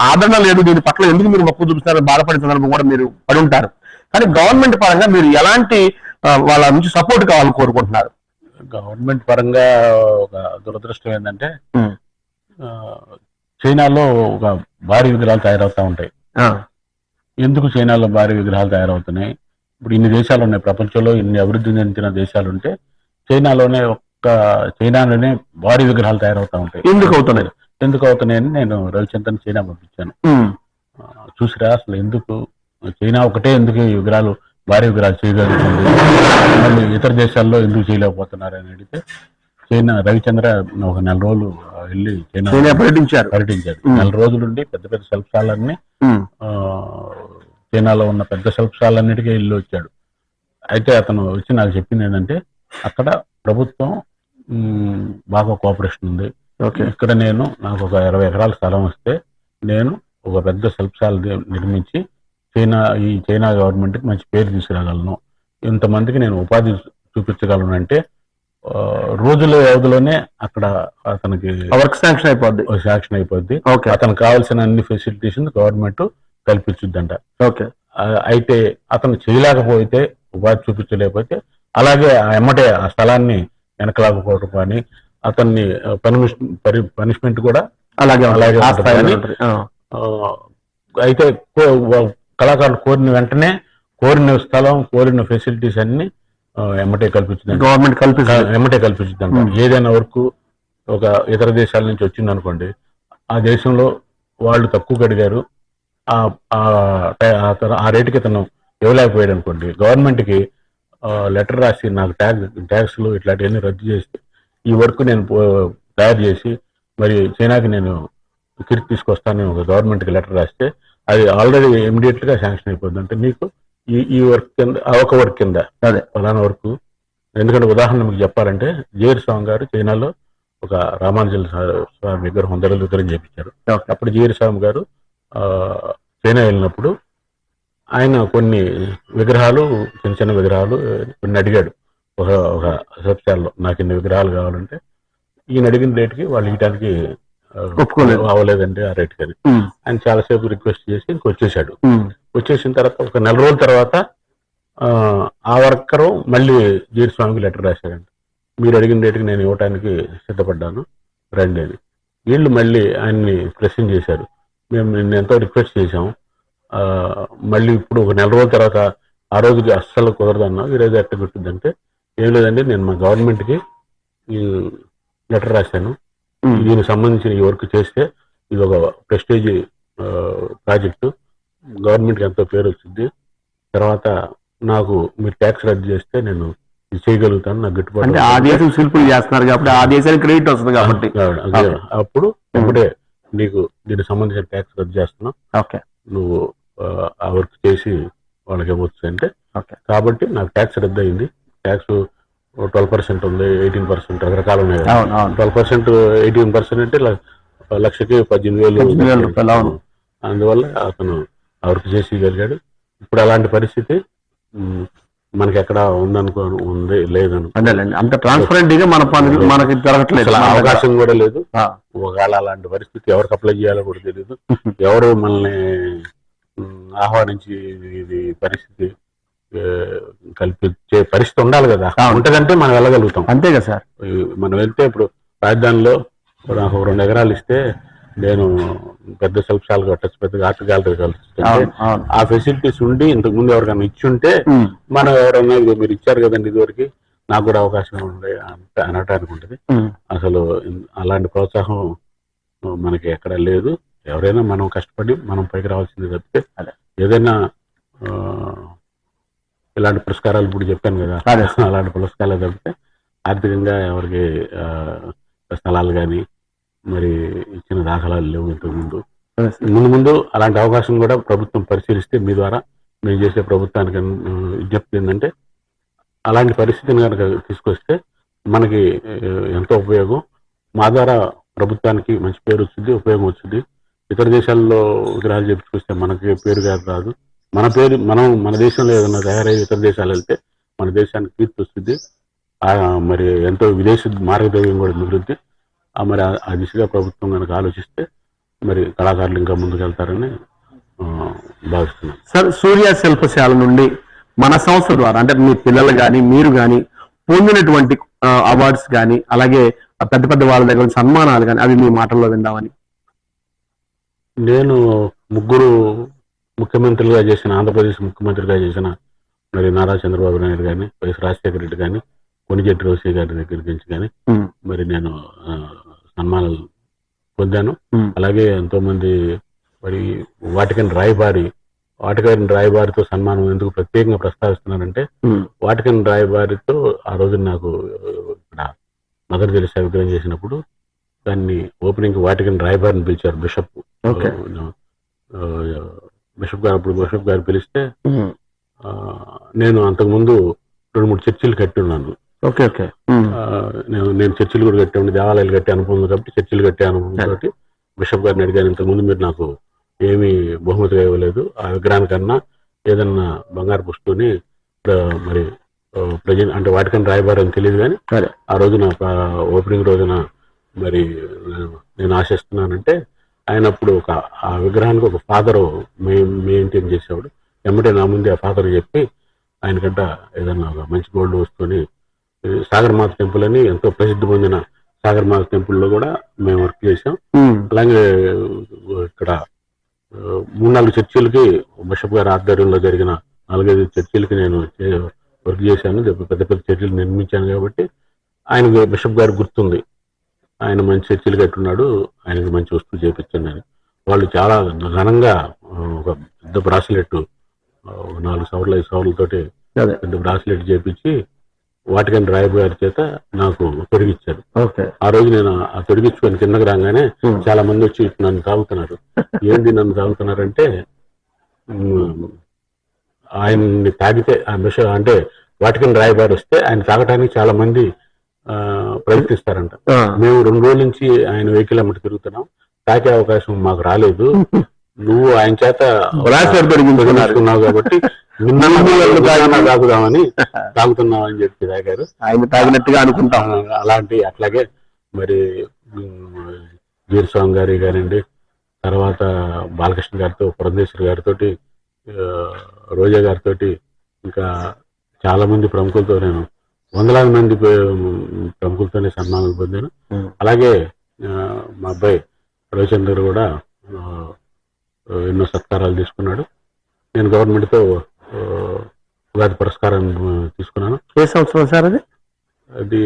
ఆదరణ లేదు, దీని పట్ల ఎందుకు మీరు మక్కువ చూపిస్తున్నారు బాధపడిన సందర్భం కూడా మీరు పడి ఉంటారు. కానీ గవర్నమెంట్ పరంగా మీరు ఎలాంటి వాళ్ళ నుంచి సపోర్ట్ కావాలని కోరుకుంటున్నారు? గవర్నమెంట్ పరంగా ఒక దురదృష్టం ఏంటంటే చైనాలో ఒక భారీ విగ్రహాలు తయారవుతా ఉంటాయి. ఎందుకు చైనాలో భారీ విగ్రహాలు తయారవుతున్నాయి? ఇప్పుడు ఇన్ని దేశాలు ఉన్నాయి ప్రపంచంలో, ఇన్ని అభివృద్ధి చెందిన దేశాలు ఉంటే చైనాలోనే భారీ విగ్రహాలు తయారవుతా ఉంటాయి. ఎందుకు అవుతున్నాయని నేను రవిచంద్రన్ చైనా పంపించాను. చూసిరా అసలు ఎందుకు చైనా ఒకటే ఎందుకు ఈ విగ్రహాలు భారీ విగ్రహాలు చేయగలుగుతుంది, మళ్ళీ ఇతర దేశాల్లో ఎందుకు చేయలేకపోతున్నారు అని అడిగితే రవిచంద్ర ఒక 4 రోజులు వెళ్ళి చైనా పర్యటించారు. 4 రోజులుండి పెద్ద పెద్ద శిల్పశాలన్నీ చైనాలో ఉన్న పెద్ద శిల్పశాలన్నిటికీ వెళ్ళి వచ్చాడు. అయితే అతను వచ్చి నాకు చెప్పింది ఏంటంటే అక్కడ ప్రభుత్వం బాగా కోఆపరేషన్ ఉంది. ఇక్కడ నాకు ఒక 20 ఎకరాల స్థలం వస్తే నేను ఒక పెద్ద శిల్పశాల నిర్మించి చైనా గవర్నమెంట్కి మంచి పేరు తీసుకురాగలను, ఇంతమందికి నేను ఉపాధి చూపించగలను అంటే రోజుల వ్యవధిలోనే అక్కడ అతనికి వర్క్ శాంక్షన్ అయిపోద్ది. అతనికి కావాల్సిన అన్ని ఫెసిలిటీస్ గవర్నమెంట్ కల్పించుద్దంట. అయితే అతను చేయలేకపోతే, ఉపాధి చూపించలేకపోతే అలాగే ఎమ్మటే ఆ స్థలాన్ని వెనకలాగకపోవడం కానీ అతన్ని పనిష్మెంట్ కూడా అలాగే అయితే కళాకారులు కోరిన వెంటనే కోరిన స్థలం, కోరిన ఫెసిలిటీస్ అన్ని ఎమ్మటే కల్పించింది గవర్నమెంట్, ఎమ్మటే కల్పించిందంట. ఏదైనా వర్క్ ఒక ఇతర దేశాల నుంచి వచ్చింది అనుకోండి, ఆ దేశంలో వాళ్ళు తక్కువ అడిగారు, ఆ రేటుకి తను ఇవ్వలేకపోయాడు అనుకోండి, గవర్నమెంట్కి లెటర్ రాసి నాకు ట్యాక్స్లు ఇట్లాంటివన్నీ రద్దు చేసి ఈ వర్క్ నేను తయారు చేసి మరి చైనాకి నేను తిరిగి తీసుకొస్తాను ఒక గవర్నమెంట్కి లెటర్ రాస్తే అది ఆల్రెడీ ఇమీడియట్ గా శాంక్షన్ అయిపోద్ది. అంటే మీకు ఈ వర్క్ కింద ఒక వర్క్ కింద అదే ప్రధాన వర్క్. ఎందుకంటే ఉదాహరణ మీకు చెప్పాలంటే జీఆర్ స్వామి గారు చైనాలో ఒక రామానుజుల స్వామి విగ్రహం విగ్రహం చేపించారు. అప్పుడు జీఆర్ స్వామి గారు చైనా వెళ్ళినప్పుడు ఆయన కొన్ని విగ్రహాలు, చిన్న చిన్న విగ్రహాలు కొన్ని అడిగాడు ఒక శిల్పశాలలో, నాకు ఇన్ని విగ్రహాలు కావాలంటే ఈయన అడిగిన రేటుకి వాళ్ళు ఇయటానికి అవ్వలేదండి ఆ రేటుకి అని. ఆయన చాలాసేపు రిక్వెస్ట్ చేసి ఇంకొచ్చేసాడు. వచ్చేసిన తర్వాత ఒక 4 రోజుల తర్వాత ఆ వర్కరు మళ్ళీ జీఆర్ స్వామికి లెటర్ రాశారండి, మీరు అడిగిన రేటుకి నేను ఇవ్వటానికి సిద్ధపడ్డాను రండి అని. వీళ్ళు మళ్ళీ ఆయన్ని ప్రశ్న చేశారు, మేము నిన్న ఎంతో రిక్వెస్ట్ చేశాము, మళ్ళీ ఇప్పుడు ఒక 4 రోజుల తర్వాత ఆ రోజుకి అస్సలు కుదరదన్నా, ఈరోజు ఎట్ట గుర్తుందంటే ఏం లేదండి, నేను మా గవర్నమెంట్కి ఈ లెటర్ రాశాను, దీనికి సంబంధించిన ఈ వర్క్ చేస్తే ఇది ఒక ప్రెస్టేజ్ ప్రాజెక్టు, గవర్నమెంట్కి ఎంతో పేరు వచ్చింది, తర్వాత నాకు మీరు ట్యాక్స్ రద్దు చేస్తే నేను ఇది చేయగలుగుతాను, నాకు గిట్టుబాటు. ఆ దేశం శిల్పులు చేస్తున్నారు కాబట్టి ఆ దేశానికి క్రెడిట్ వస్తుంది కాబట్టి అప్పుడు ఇప్పుడే నీకు దీనికి సంబంధించిన ట్యాక్స్ రద్దు చేస్తున్నావు, నువ్వు ఆ వర్క్ చేసి వాళ్ళకి ఇవ్వచ్చు అంటే. కాబట్టి నాకు ట్యాక్స్ రద్దు అయింది, ట్యాక్స్ 12% ఉంది, 18% రకరకాలు ఉన్నాయి. 12% 18% అంటే లక్షకి 18,000. అందువల్ల అతను ఆ వర్క్ చేసి ఇప్పుడు అలాంటి పరిస్థితి మనకి ఎక్కడ ఉంది లేదను, అంత ట్రాన్స్పరెంట్ గా మనకి జరగట్లేదు, అవకాశం కూడా లేదు. ఒకవేళ అలాంటి పరిస్థితి ఎవరికి అప్లై చేయాలో కూడా తెలియదు, ఎవరు మనల్ని ఆహ్వానించి ఇది పరిస్థితి కల్పించే పరిస్థితి ఉండాలి కదా, ఉంటదంటే మనం వెళ్ళగలుగుతాం, అంతే కదా సార్. మనం వెళ్తే ఇప్పుడు రాజధానిలో నాకు 2 ఎకరాలు ఇస్తే నేను పెద్ద శిల్పశాల కట్టచ్చు, పెద్ద ఆర్ట్ గ్యాలరీ కట్టిస్తే ఆ ఫెసిలిటీస్ ఉండి ఇంతకు ముందు ఎవరికైనా ఇచ్చి ఉంటే మనం ఎవరైనా మీరు ఇచ్చారు కదండి ఇదివరకు నాకు కూడా అవకాశం ఉంది అనటానికి ఉంటుంది. అసలు అలాంటి ప్రోత్సాహం మనకి ఎక్కడ లేదు. ఎవరైనా మనం కష్టపడి మనం పైకి రావాల్సింది తప్పితే ఏదైనా ఇలాంటి పురస్కారాలు ఇప్పుడు చెప్పాను కదా, అలాంటి పురస్కారాలు తప్పితే ఆర్థికంగా ఎవరికి స్థలాలు కానీ మరి ఇచ్చిన దాఖలాలు లేవు. ఇంతకు ముందు అలాంటి అవకాశం కూడా ప్రభుత్వం పరిశీలిస్తే మీ ద్వారా మేము చేసే ప్రభుత్వానికి విజ్ఞప్తి ఏంటంటే అలాంటి పరిస్థితిని కనుక తీసుకొస్తే మనకి ఎంతో ఉపయోగం, మా ద్వారా ప్రభుత్వానికి మంచి పేరు వచ్చింది, ఉపయోగం వచ్చింది. ఇతర దేశాల్లో విగ్రహాలు చెప్పుకొస్తే మనకి పేరు కాదు, మన దేశంలో ఏదైనా తయారయ్యి ఇతర దేశాలు వెళ్తే మన దేశానికి కీర్తి వస్తుంది. మరి ఎంతో విదేశీ మార్గద్రవ్యం కూడా మిగులుద్ది. మరి ఆ దిశగా ప్రభుత్వం కనుక ఆలోచిస్తే మరి కళాకారులు ఇంకా ముందుకు వెళ్తారని భావిస్తున్నాను. సార్, సూర్య శిల్పశాల నుండి మన సంస్థ ద్వారా అంటే మీ పిల్లలు కానీ మీరు కానీ పొందినటువంటి అవార్డ్స్ కానీ అలాగే పెద్ద పెద్ద వాళ్ళ దగ్గర సన్మానాలు కానీ అవి మీ మాటల్లో విందామని. నేను 3 ముఖ్యమంత్రులుగా చేసిన, ఆంధ్రప్రదేశ్ ముఖ్యమంత్రిగా చేసిన మరి నారా చంద్రబాబు నాయుడు కానీ, వైఎస్ రాజశేఖర రెడ్డి కానీ, కొణిజెట్టి రోసయ్య గారి దగ్గర నుంచి కానీ మరి నేను సన్మానాలు పొందాను. అలాగే ఎంతో మంది మరి వాటికన్ రాయబారితో సన్మానం ఎందుకు ప్రత్యేకంగా ప్రస్తావిస్తున్నానంటే, వాటికన్ రాయబారితో ఆ రోజు నాకు ఇక్కడ మదర్ తెరిసా విగ్రహం చేసినప్పుడు దాన్ని ఓపెనింగ్ వాటికన్ రాయబారిని పిలిచారు బిషప్ గారు పిలిస్తే నేను అంతకుముందు 2-3 చర్చిలు కట్టి ఉన్నాను. నేను చర్చిలు కూడా కట్టాను, దేవాలయాలు కట్టే అనుభవం కాబట్టి చర్చిలు కట్టే అనుభవంతో బిషప్ గారిని అడిగాను, ఇంతకుముందు మీరు నాకు ఏమీ బహుమతిగా ఇవ్వలేదు, ఆ విగ్రహానికన్నా ఏదన్నా బంగారు పుష్పుని మరి ప్రజెంట్ అంటే వాటికన్నా రాయబారు అని తెలియదు, కానీ ఆ రోజున ఓపెనింగ్ రోజున మరి నేను ఆశిస్తున్నానంటే ఆయన అప్పుడు ఆ విగ్రహానికి ఒక ఫాదర్ మెయింటైన్ చేసేవాడు. ఎమ్మటే నా ముందే ఆ ఫాదర్ చెప్పి ఆయనకంట ఏదన్నా ఒక మంచి గోల్డ్ వస్తువుని సాగరమాత టెంపుల్ అని ఎంతో ప్రసిద్ధి పొందిన సాగరమాత టెంపుల్లో కూడా మేము వర్క్ చేసాం. అలాగే ఇక్కడ 3-4 చర్చిలకి బిషప్ గారి ఆధ్వర్యంలో జరిగిన 4-5 చర్చిలకి నేను వర్క్ చేశాను. పెద్ద పెద్ద చర్చిలు నిర్మించాను కాబట్టి ఆయనకు బిషప్ గారు గుర్తుంది, ఆయన మంచి చర్చిలు కట్టున్నాడు, ఆయనకు మంచి వస్తువు చేపించాను నేను. వాళ్ళు చాలా ఘనంగా ఒక పెద్ద బ్రాస్లెట్ 4 సవర్లు 5 సవర్లతోటి పెద్ద బ్రాస్లెట్ చేపించి వాటికన్ రాయబు గారి చేత నాకు తొడిగిచ్చారు. ఆ రోజు నేను ఆ తొడిగించుకొని కిందకి రాగానే చాలా మంది వచ్చి నన్ను తాగుతున్నారు. ఏంటి నన్ను తాగుతున్నారంటే, ఆయన్ని తాగితే అంటే వాటికన్ రాయబారి వస్తే ఆయన తాగటానికి చాలా మంది ప్రయత్నిస్తారంట. మేము 2 రోజుల నుంచి ఆయన వెహికల్ అమ్మటి తిరుగుతున్నాం, తాకే అవకాశం మాకు రాలేదు, నువ్వు ఆయన చేత తొడిగించుకున్నావు కాబట్టి తాగుదామని తాగుతున్నావు అని చెప్పి తాగారు. ఆయన తాగినట్టుగా అనుకుంటాం. అట్లాగే మరి వీరస్వామి గారి కానివ్వండి, తర్వాత బాలకృష్ణ గారితో, పురంధేశ్వరి గారితో, రోజా గారితో, ఇంకా చాలా మంది ప్రముఖులతో నేను 100,000 మంది ప్రముఖులతోనే సన్మానాలు పొందాను. అలాగే మా అబ్బాయి రవిచంద్ర కూడా ఎన్నో సత్కారాలు తీసుకున్నాడు. నేను గవర్నమెంట్తో ఉగాది పురస్కారం తీసుకున్నాను. ఏ సంవత్సరం సార్ అది? అది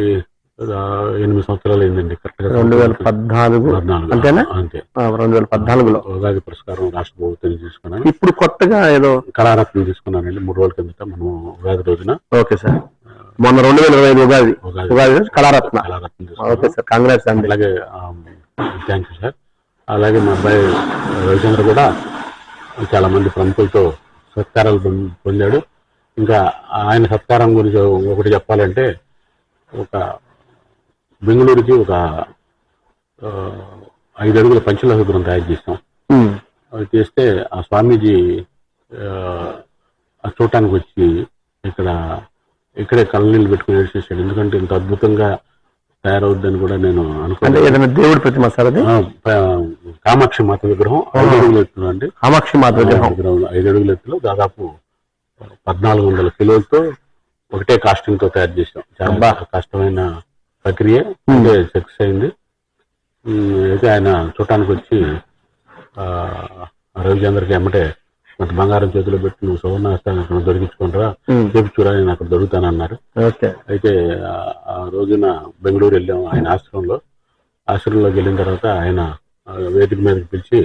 8 సంవత్సరాలు అయిందండి. కరెక్ట్గా 2014 అంతే. 2014లో ఉగాది పురస్కారం రాష్ట్ర ప్రభుత్వం తీసుకున్నాను. ఇప్పుడు కొత్తగా ఏదో కళారత్నం తీసుకున్నానండి 3 రోజుల కిందట, మనం ఉగాది రోజున. ఓకే సార్, మొన్న 2025 ఉగాది కళారత్న కాంగ్రెస్ అండి. అలాగే థ్యాంక్ యూ సార్. అలాగే మా అబ్బాయి రవిచంద్ర కూడా చాలా మంది ప్రముఖులతో సత్కారాలు పొందాడు. ఇంకా ఆయన సత్కారం గురించి ఒకటి చెప్పాలంటే, ఒక బెంగళూరుకి ఒక 5 అడుగుల పంచలోహ విగ్రహం తయారు చేస్తాం. అది చేస్తే ఆ స్వామీజీ చూడటానికి వచ్చి ఇక్కడే కళ్ళనీళ్ళు పెట్టుకుని ఏడ్చేసాడు. ఎందుకంటే ఇంత అద్భుతంగా తయారవుద్దని కూడా నేను అనుకున్నాను. దేవుడి ప్రతిమ సార్ అది? కామాక్షి మాత విగ్రహం 5 అడుగుల ఎత్తులో అండి. కామాక్షి మాత విగ్రహం 5 అడుగుల ఎత్తులో దాదాపు 1400 కిలోలతో ఒకటే కాస్టింగ్ తో తయారు చేసాం. చాలా కష్టమైన ప్రక్రియ, అంటే సక్సెస్ అయింది. అయితే ఆయన చూడటానికి వచ్చి రవిచంద్రకి ఎమ్మటే కొంత బంగారం చేతిలో పెట్టి, నువ్వు సువర్ణాస్తాన్ని దొరికించుకుంటారా, చేపించురా, నేను అక్కడ దొరుకుతానన్నారు. అయితే ఆ రోజున బెంగళూరు వెళ్ళాము. ఆయన ఆశ్రమంలోకి వెళ్ళిన తర్వాత ఆయన వేదిక మీదకి పిలిచి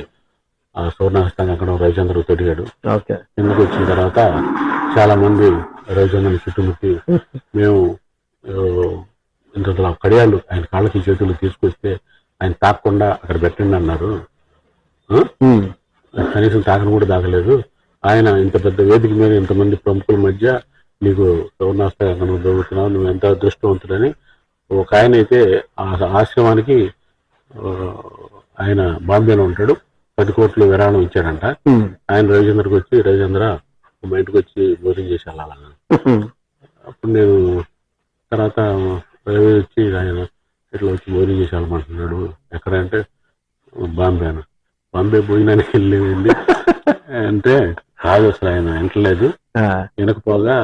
ఆ సువర్ణాస్తాన్ని అక్కడ రవిచంద్రకు తొడిగాడు. కిందకు వచ్చిన తర్వాత చాలా మంది రవిచంద్రని చుట్టుముట్టి, మేము ఇంత కడియాలు ఆయన కాళ్ళకి చేతులు తీసుకొస్తే ఆయన తాకకుండా అక్కడ పెట్టండి అన్నారు. కనీసం తాకను కూడా తాకలేదు. ఆయన ఇంత పెద్ద వేదిక మీద ఇంతమంది ప్రముఖుల మధ్య నీకు సువర్ణాస్తాన్ని దొరుకుతున్నావు, నువ్వు ఎంత అదృష్టవంతుడని ఒక ఆయన అయితే ఆ ఆశ్రమానికి, ఆయన బాంబేలో ఉంటాడు, 10 కోట్లు విరాళం ఇచ్చాడంట. ఆయన రవిచంద్రకు వచ్చి, రవిచంద్ర మా ఇంటికి వచ్చి భోజనం చేసి వెళ్ళాలన్నా. అప్పుడు నేను తర్వాత రవి వచ్చి ఆయన ఇట్లా వచ్చి భోజనం చేసి వెళ్ళమంటున్నాడు. ఎక్కడంటే బాంబే భోజనానికి వెళ్ళేది అంటే కాదు, అసలు ఆయన వింటలేదు. వినకపోగా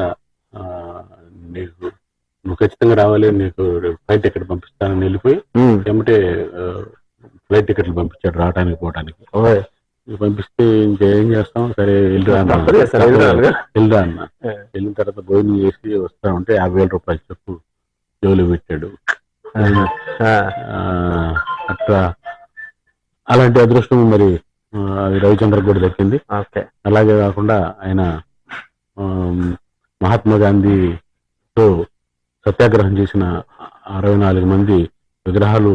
నువ్వు ఖచ్చితంగా రావాలి, నీకు ఫ్లైట్ టికెట్ పంపిస్తానని వెళ్ళిపోయి ఏమంటే ఫ్లైట్ టికెట్లు పంపించాడు రావడానికి పోవడానికి. పంపిస్తే ఇంకేం చేస్తాం, సరే వెళ్ళిరా అన్న. వెళ్ళిన తర్వాత భోజనం చేసి వస్తా ఉంటే 50,000 రూపాయలు చెప్పు జోలు పెట్టాడు. అట్లా అలాంటి అదృష్టం మరి రవిచంద్ర కూడా దక్కింది. అలాగే కాకుండా ఆయన మహాత్మా గాంధీతో సత్యాగ్రహం చేసిన 64 మంది విగ్రహాలు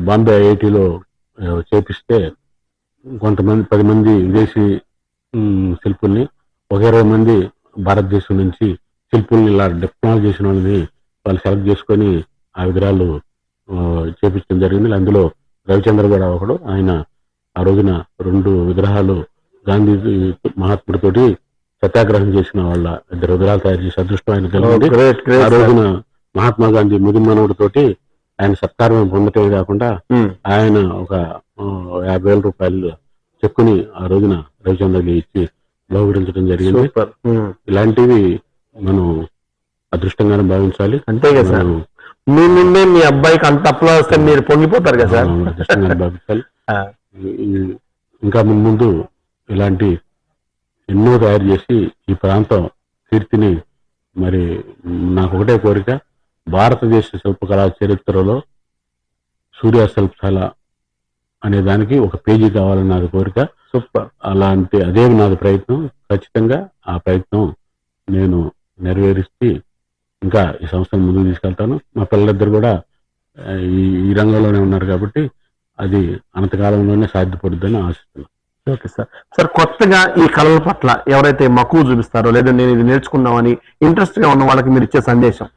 బాంబే ఐఐటిలో చేపిస్తే కొంతమంది 10 మంది విదేశీ శిల్పుల్ని, 20 మంది భారతదేశం నుంచి శిల్పుల్ని ఇలా డిప్లొమా చేసిన వాళ్ళని వాళ్ళు సెలెక్ట్ చేసుకొని ఆ విగ్రహాలు చేపించడం జరిగింది. అందులో రవిచంద్ర కూడా ఒకడు. ఆయన ఆ రోజున 2 విగ్రహాలు గాంధీ మహాత్ముడితోటి సత్యాగ్రహం చేసిన వాళ్ళ 2 విగ్రహాలు తయారు చేసి అదృష్టం ఆయన కలిగింది. ఆ రోజున మహాత్మా గాంధీ ముదిమనవుడితోటి ఆయన సత్కారం పొందటమే కాకుండా ఆయన ఒక 50,000 రూపాయలు చెక్కుని ఆ రోజున రవిచంద్రకి ఇచ్చి బహుకరించడం జరిగింది. ఇలాంటివి మనం అదృష్టంగానే భావించాలి. అంతే కదా సార్, మీ ముందే మీ అబ్బాయికి అంత అప్లో వస్తే మీరు పొంగిపోతారు కదా సార్. అదృష్టంగానే భావించాలి. ఇంకా ముందు ఇలాంటి ఎన్నో తయారు చేసి ఈ ప్రాంతం కీర్తిని, మరి నాకు ఒకటే కోరిక, భారతదేశ శిల్పకళా చరిత్రలో సూర్య శిల్పశాల అనే దానికి ఒక పేజీ కావాలని నాది కోరిక. సూపర్. అలాంటి అదే నాది ప్రయత్నం. ఖచ్చితంగా ఆ ప్రయత్నం నేను నెరవేరిస్తే ఇంకా ఈ సంస్థను ముందుకు తీసుకెళ్తాను. మా పిల్లలిద్దరు కూడా ఈ రంగంలోనే ఉన్నారు కాబట్టి అది అనంతకాలంలోనే సాధ్యపడుద్దని ఆశిస్తున్నాను. Okay sir. సార్, కొత్తగా ఈ కళల పట్ల ఎవరైతే మక్కువ చూపిస్తారో లేదా నేను ఇది నేర్చుకున్నామని ఇంట్రెస్ట్ గా ఉన్న వాళ్ళకి మీరు ఇచ్చే సందేశం?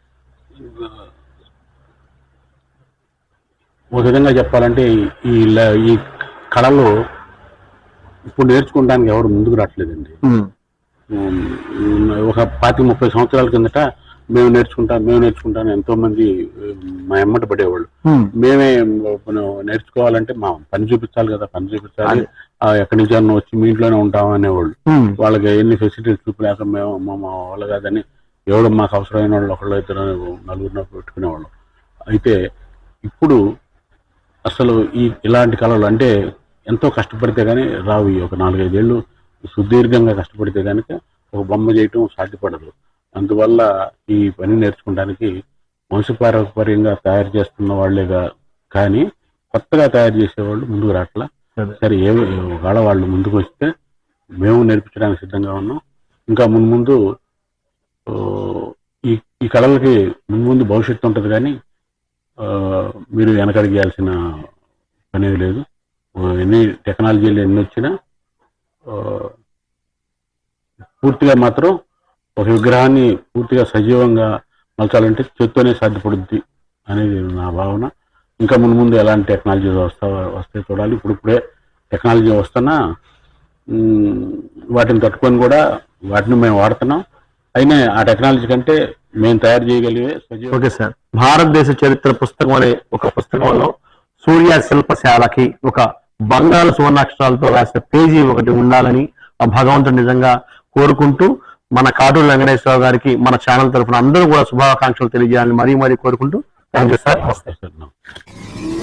ఒక విధంగా చెప్పాలంటే ఈ కళలు ఇప్పుడు నేర్చుకోవడానికి ఎవరు ముందుకు రావట్లేదండి. ఒక 25-30 సంవత్సరాల కిందట మేము నేర్చుకుంటాను ఎంతో మంది మా ఎమ్మట పడేవాళ్ళు. మేమే నేర్చుకోవాలంటే మా పని చూపించాలి కదా, పని చూపించాలి, ఎక్కడి నుంచి అన్న వచ్చి మీ ఇంట్లోనే ఉంటాం అనేవాళ్ళు. వాళ్ళకి ఎన్ని ఫెసిలిటీస్ చూపలేక మేము మా వాళ్ళు కాదని ఎవరు మాకు అవసరమైన వాళ్ళు 1-2 నలుగురిని పెట్టుకునేవాళ్ళం. అయితే ఇప్పుడు అసలు ఇలాంటి కళలు అంటే ఎంతో కష్టపడితే కానీ రావు. ఒక 4-5 ఏళ్ళు సుదీర్ఘంగా కష్టపడితే కనుక ఒక బొమ్మ చేయటం సాధ్యపడదు. అందువల్ల ఈ పని నేర్చుకోవడానికి వంశపారంపర్యంగా తయారు చేస్తున్న వాళ్ళేగా కానీ కొత్తగా తయారు చేసేవాళ్ళు ముందుకు రావట్లా. సరే, ఒకవేళ వాళ్ళు ముందుకు వస్తే మేము నేర్పించడానికి సిద్ధంగా ఉన్నాం. ఇంకా ముందు ఈ కళలకి ముందు భవిష్యత్తు ఉంటుంది కానీ మీరు వెనకడిగేయాల్సిన పని లేదు. ఎన్ని టెక్నాలజీలు ఎన్ని వచ్చినా పూర్తిగా మాత్రం ఒక విగ్రహాన్ని పూర్తిగా సజీవంగా మలచాలంటే చేత్తోనే సాధ్యపడుద్ది అనేది నా భావన. ఇంకా ముందు ఎలాంటి టెక్నాలజీ వస్తే చూడాలి. ఇప్పుడే టెక్నాలజీ వస్తున్నా వాటిని తట్టుకొని కూడా వాటిని మేము వాడుతున్నాం. అయినా ఆ టెక్నాలజీ కంటే మేము తయారు చేయగలిగే సజీవ. ఓకే సార్, భారతదేశ చరిత్ర పుస్తకం అనే ఒక పుస్తకంలో సూర్య శిల్పశాలకి ఒక బంగాళ సువర్ణాక్షరాలతో రాసిన పేజీ ఒకటి ఉండాలని ఆ భగవంతుడు నిజంగా కోరుకుంటూ మన కాటూరు వెంకటేశ్వరరావు గారికి మన ఛానల్ తరఫున అందరూ కూడా శుభాకాంక్షలు తెలియజేయాలని మరీ కోరుకుంటూ థాంక్యూ సార్. నమస్తే సార్.